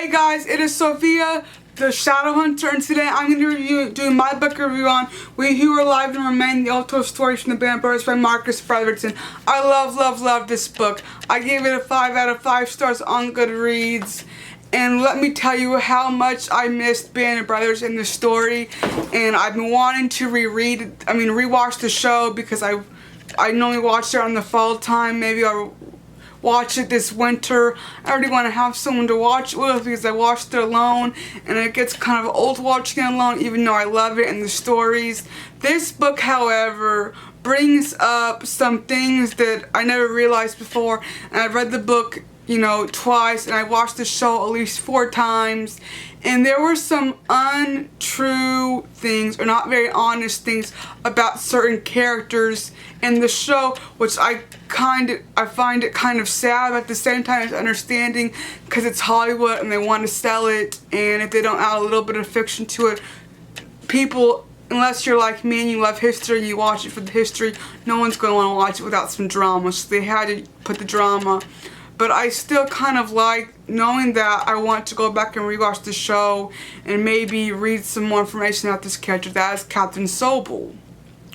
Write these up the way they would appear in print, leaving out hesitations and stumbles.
Hey guys, it is Sophia, the Shadow Hunter, and today I'm going to be doing my book review on We Who Are Alive and Remain, the Untold Stories from the Band Brothers by Marcus Brotherton. I love this book. I gave it a 5 out of 5 stars on Goodreads. And let me tell you how much I missed Band Brothers in the story. And I've been wanting to rewatch the show because I normally watch it on the fall time. Maybe I'll watch it this winter. I already want to have someone to watch it with because I watched it alone and it gets kind of old watching it alone, even though I love it and the stories. This book, however, brings up some things that I never realized before, and I've read the book, twice, and I watched the show at least 4 times, and there were some untrue things, or not very honest things, about certain characters in the show, which I find it kind of sad, but at the same time it's understanding because it's Hollywood and they want to sell it, and if they don't add a little bit of fiction to it, people, unless you're like me and you love history and you watch it for the history, no one's going to want to watch it without some drama, so they had to put the drama. But I still kind of like knowing that I want to go back and rewatch the show and maybe read some more information about this character. That is Captain Sobel,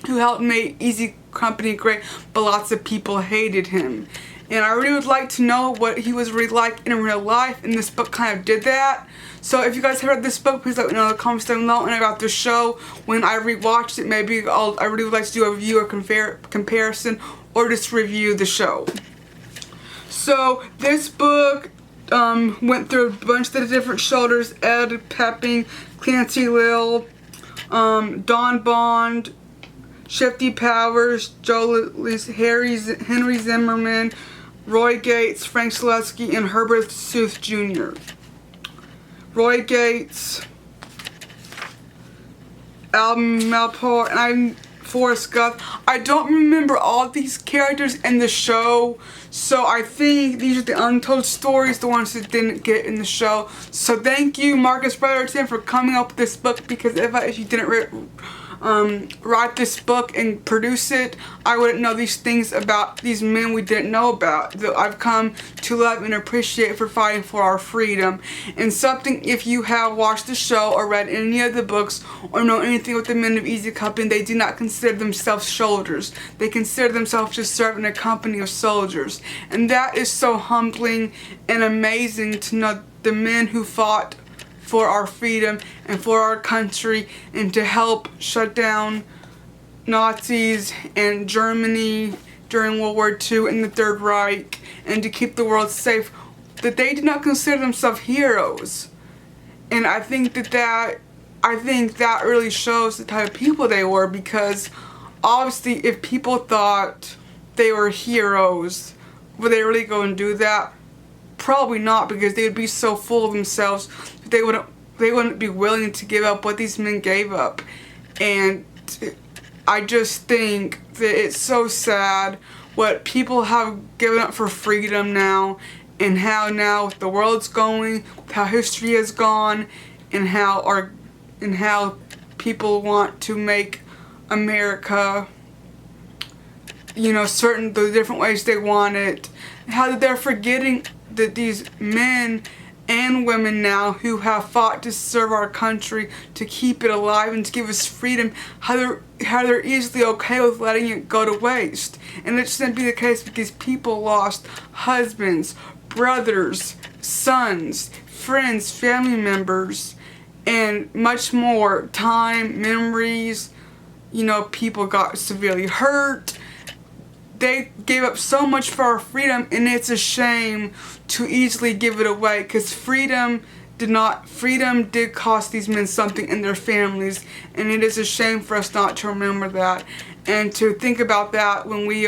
who helped make Easy Company great, but lots of people hated him. And I really would like to know what he was really like in real life, and this book kind of did that. So if you guys have read this book, please let me know in the comments down below. And about the show, when I rewatched it, maybe I really would like to do a review or comparison, or just review the show. So this book went through a bunch of the different shoulders: Ed Pepping, Clancy Lill, Don Bond, Shifty Powers, Joe Lewis, Henry Zimmerman, Roy Gates, Frank Selesky, and Herbert Sooth Jr. Roy Gates, Alvin Malport, and Forrest Gump. I don't remember all of these characters in the show, so I think these are the untold stories, the ones that didn't get in the show. So thank you, Marcus Brotherton, for coming up with this book, because if you didn't write this book and produce it, I wouldn't know these things about these men we didn't know about, that I've come to love and appreciate for fighting for our freedom. And something, if you have watched the show or read any of the books or know anything with the men of Easy Company, they do not consider themselves soldiers. They consider themselves just serving a company of soldiers. And that is so humbling and amazing to know the men who fought for our freedom and for our country, and to help shut down Nazis and Germany during World War II and the Third Reich, and to keep the world safe, that they did not consider themselves heroes. And I think that really shows the type of people they were, because obviously if people thought they were heroes, would they really go and do that? Probably not, because they would be so full of themselves that they wouldn't be willing to give up what these men gave up. And I just think that it's so sad what people have given up for freedom now, and how now the world's going, how history has gone, and how people want to make America, the different ways they want it. How they're forgetting that these men and women now who have fought to serve our country, to keep it alive and to give us freedom, how they're easily okay with letting it go to waste. And it shouldn't be the case, because people lost husbands, brothers, sons, friends, family members, and much more. Time, memories, people got severely hurt. They gave up so much for our freedom, and it's a shame to easily give it away, because freedom did cost these men something and their families, and it is a shame for us not to remember that, and to think about that when we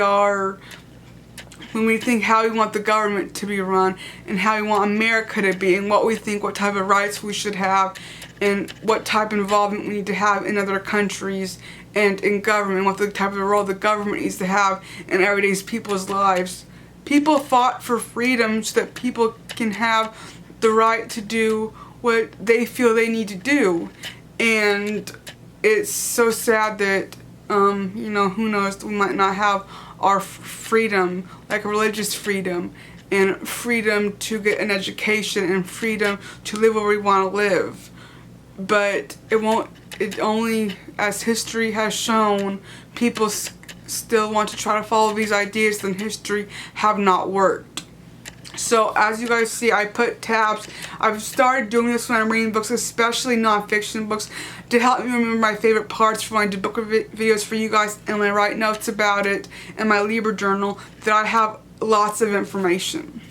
think how we want the government to be run, and how we want America to be, and what type of rights we should have, and what type of involvement we need to have in other countries and in government, what the type of role the government needs to have in everyday people's lives. People fought for freedom so that people can have the right to do what they feel they need to do. And it's so sad that, who knows, we might not have our freedom, like religious freedom. and freedom to get an education and freedom to live where we want to live. But it only, as history has shown, people still want to try to follow these ideas and history have not worked. So as you guys see, I put tabs. I've started doing this when I'm reading books, especially nonfiction books, to help me remember my favorite parts for when I do book videos for you guys, and when I write notes about it in my Libra journal, that I have lots of information.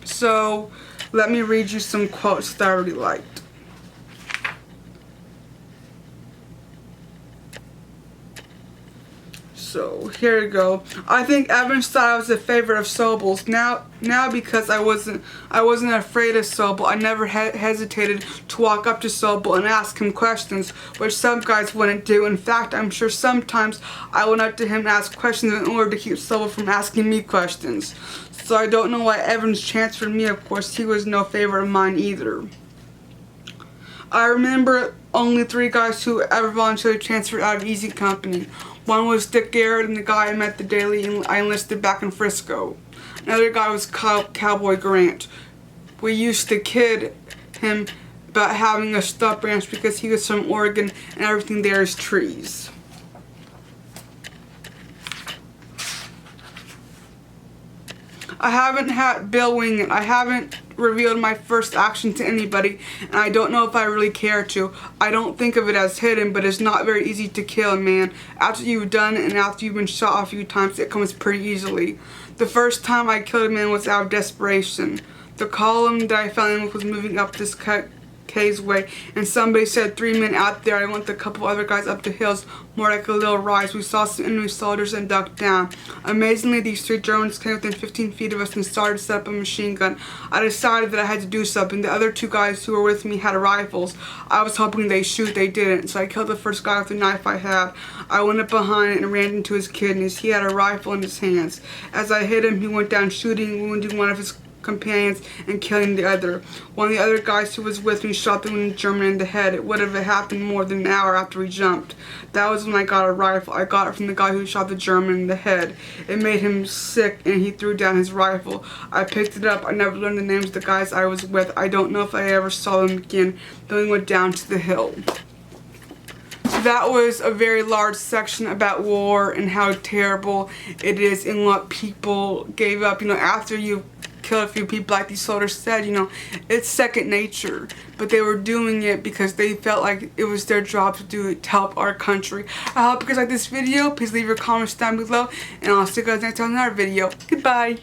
So let me read you some quotes that I really liked. So here we go. I think Evans thought I was a favorite of Sobel's. Now because I wasn't afraid of Sobel, I never hesitated to walk up to Sobel and ask him questions, which some guys wouldn't do. In fact, I'm sure sometimes I went up to him and asked questions in order to keep Sobel from asking me questions. So I don't know why Evans transferred me. Of course, he was no favorite of mine either. I remember only 3 guys who ever voluntarily transferred out of Easy Company. One was Dick Garrett, and the guy I met the day I enlisted back in Frisco. Another guy was Cowboy Grant. We used to kid him about having a stub ranch because he was from Oregon and everything there is trees. I haven't had Bill wing it. I haven't revealed my first action to anybody, and I don't know if I really care to. I don't think of it as hidden, but it's not very easy to kill a man. After you've done it and after you've been shot a few times, it comes pretty easily. The first time I killed a man was out of desperation. The column that I fell in with was moving up this K's way, and somebody said 3 men out there. I went with a couple other guys up the hills, more like a little rise. We saw some enemy soldiers and ducked down. Amazingly, these 3 Germans came within 15 feet of us and started to set up a machine gun. I decided that I had to do something. The other 2 guys who were with me had rifles. I was hoping they'd shoot. They didn't, so I killed the first guy with the knife I had. I went up behind it and ran into his kidneys. He had a rifle in his hands. As I hit him, he went down shooting, wounding one of his companions and killing the other. One of the other guys who was with me shot the wounded German in the head. It would have happened more than an hour after we jumped. That was when I got a rifle. I got it from the guy who shot the German in the head. It made him sick and he threw down his rifle. I picked it up. I never learned the names of the guys I was with. I don't know if I ever saw them again. Then we went down to the hill. That was a very large section about war and how terrible it is and what people gave up. You know, after you killed a few people, like these soldiers said, you know, it's second nature. But they were doing it because they felt like it was their job to do it to help our country. I hope you guys like this video. Please leave your comments down below, and I'll see you guys next time in another video. Goodbye.